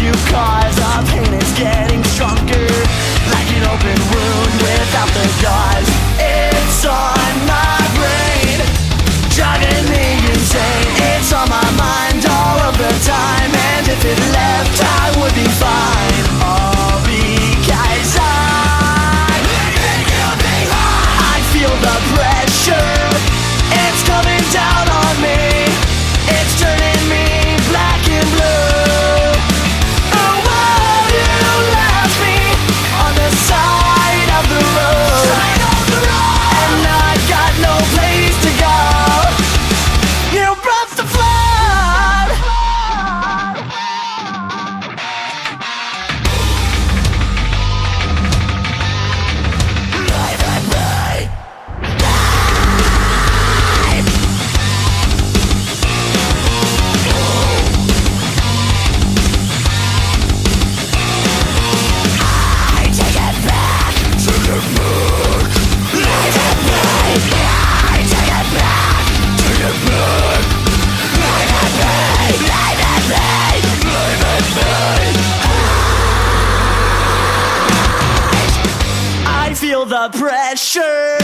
you, cause our pain is getting stronger, like an open wound without the gauze. It's on my brain, driving me insane. It's on my mind all of the time, and if it left I would be fine. All because I feel the pressure, it's coming down on me, it's turning me black and blue. Oh, why you left me on the side of the road, and I got no place to go. You brought the flood. Life and life. I take it back. Take it back. Life and life. I take it back. Take it back. Life and life. Life and life. Life and life. I feel the pressure,